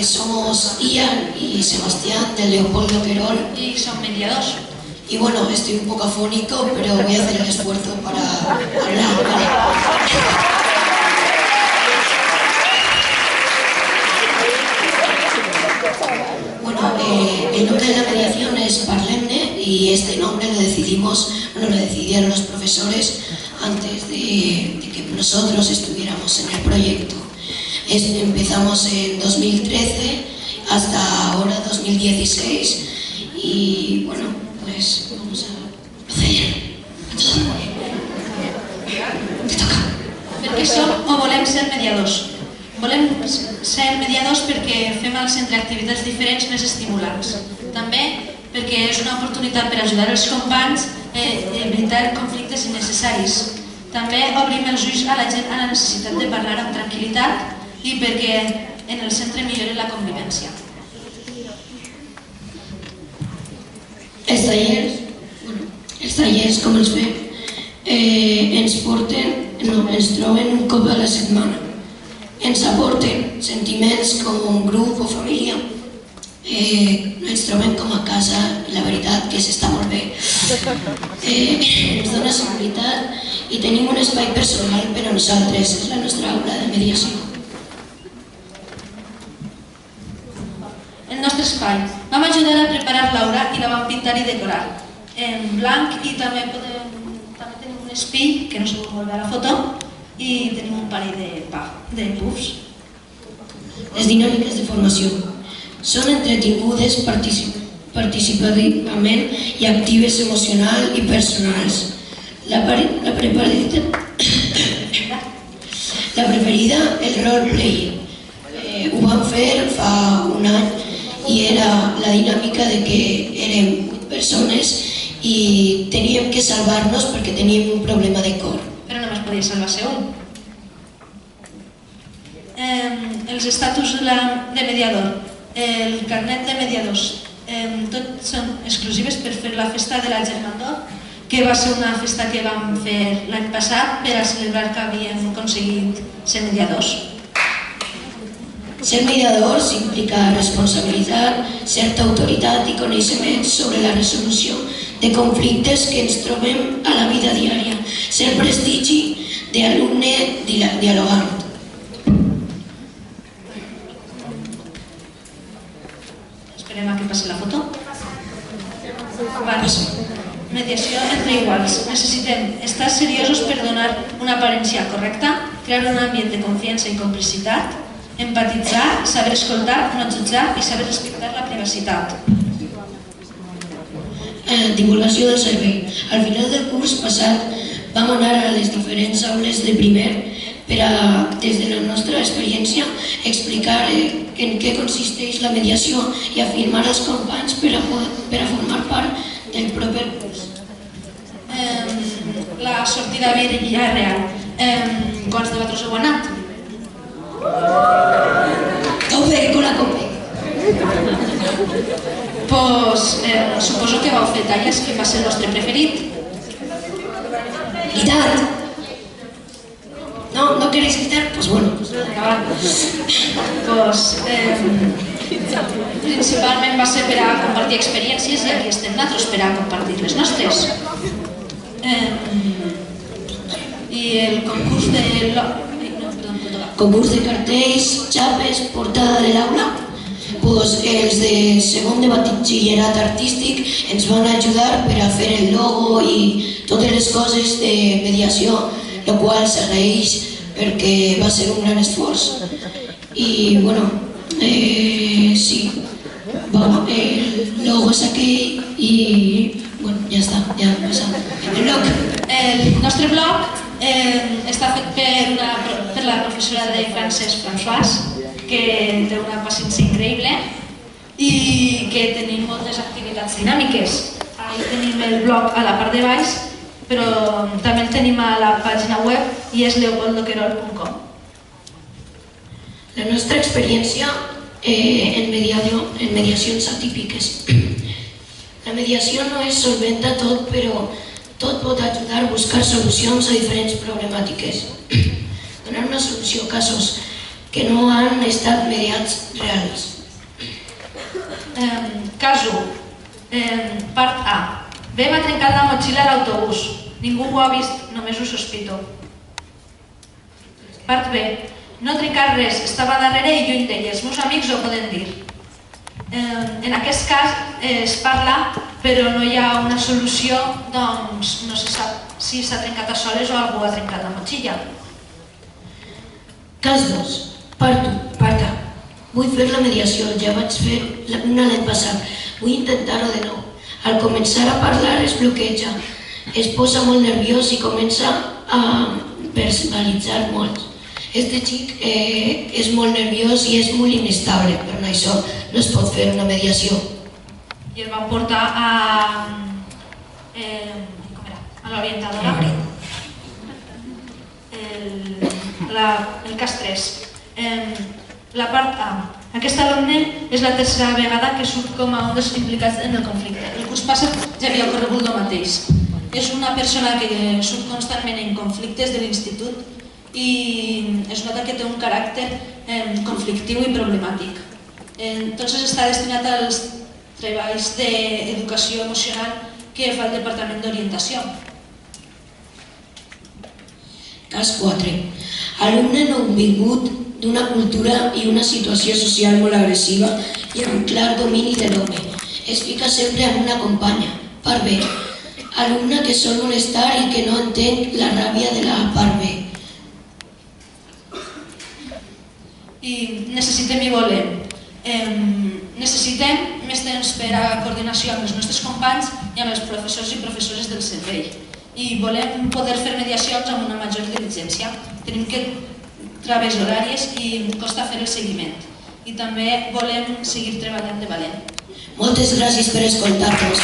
somos Ian y Sebastián del Leopoldo Querol. Y son mediadores. Y bueno, estoy un poco afónico, pero voy a hacer el esfuerzo para hablar, ¿vale? Bueno, el nombre de la mediación es Parlemne y este nombre lo decidieron los profesores antes de que nosotros estuviéramos en el proyecto. Empezamos en 2013 hasta ahora 2016 y bueno, pues vamos a proceder. Te toca. Perquè som o volem ser mediadors. Volem ser mediadors perquè fem al centre activitats diferents més estimulants. També perquè és una oportunitat per ajudar els companys a evitar conflictes innecessaris. També obrim els ulls a la gent a la necessitat de parlar amb tranquil·litat i perquè en el centre millori la convivència. Els tallers, com els fem, ens troben un cop a la setmana. Ens aporten sentiments com un grup o família. Ens trobem com a casa, la veritat que s'està molt bé. Ens dona seguretat i tenim un espai personal per a nosaltres, és la nostra aula de mediació. El nostre espai. Vam ajudar a preparar l'obra i la vam pintar i decorar en blanc i també tenim un espill, que no se pot veure a la foto, i tenim un parell de puffs. Les dinàmiques de formació són entretingudes participativament i actives emocional i personals. La preferida, el roleplay. Ho vam fer fa un any i era la dinàmica de que érem 8 persones i teníem que salvar-nos perquè teníem un problema de cor. Però només podia salvar-se un. Els estatus de mediador, el carnet de mediadors, tot són exclusives per fer la festa de la Germandor, que va ser una festa que vam fer l'any passat per a celebrar que havíem aconseguit ser mediadors. Ser mediadors implica responsabilitat, certa autoritat i coneixement sobre la resolució de conflictes que ens trobem a la vida diària. Ser prestigi d'alumne dialogant. Esperem a que passi la foto. Mediació entre iguals. Necessitem estar seriosos per donar una aparença correcta, crear un ambient de confiança i complicitat, empatitzar, saber escoltar, no jutjar i saber respectar la privacitat. Divulgació del servei. Al final del curs passat vam anar a les diferents aules de primer per a, des de la nostra experiència, explicar en què consisteix la mediació i afirmar als companys per a formar part del proper curs. La sortida ja real. Quants debatros heu anat? Caupe, con la Caupe. Pues suposo que vau fer talles, que va ser el vostre preferit. ¿Gritar? ¿No? ¿No queréis gritar? Pues bueno. Principalment va ser per a compartir experiències i aquí estem nosaltres per a compartir les nostres. I el concurs de... Concurs de cartells, xapes, portada de l'aula. Els de segon de batxillerat artístic ens van ajudar per a fer el logo i totes les coses de mediació, el qual s'agraeix perquè va ser un gran esforç. I, bueno, sí, el logo és aquell i, bueno, ja està, ja ha passat. El blog. El nostre blog està fet per la professora de francès François, que té una paciència increïble i que tenim moltes activitats dinàmiques. Ahí tenim el blog a la part de baix, però també el tenim a la pàgina web i és leopoldoquerol.com. La nostra experiència en mediacions atípiques. La mediació no es solventa tot, però tot pot ajudar a buscar solucions a diferents problemàtiques. Donar una solució a casos que no han estat mediats reals. Cas 1. Part A. Bé, m'ha trencat la motxilla a l'autobús. Ningú ho ha vist, només ho sospito. Part B. No he trencat res, estava darrere i lluny d'ella. Els meus amics ho poden dir. En aquest cas es parla, però no hi ha una solució, doncs no se sap si s'ha trencat a soles o algú ha trencat la motxilla. Cas 2. Part A. Vull fer la mediació, ja vaig fer una l'any passat. Vull intentar-ho de nou. Al començar a parlar es bloqueja, es posa molt nerviós i comença a verbalitzar molt. Este xic és molt nerviós i és molt inestable, per això no es pot fer una mediació. I el van portar a l'orientadora. El cas 3. La part A. Aquest alumne és la tercera vegada que surt com a un dels implicats en el conflicte. El curs passat ja havia ocorregut el mateix. És una persona que surt constantment en conflictes de l'institut i es nota que té un caràcter conflictiu i problemàtic. Entonces està destinat als treballs d'educació emocional que fa el Departament d'Orientació. Cas 4. Alumne nouvingut d'una cultura i una situació social molt agressiva i amb clar domini de l'home. Es fica sempre amb una companya. Part B. Alumne que sol molestar i que no entén la ràbia de la part B. I necessitem i volem. Necessitem més temps per a coordinació amb els nostres companys i amb els professors i professores del servei. I volem poder fer mediacions amb una major diligència. Tenim que traves horàries i costa fer el seguiment. I també volem seguir treballant de valent. Moltes gràcies per escoltar-nos.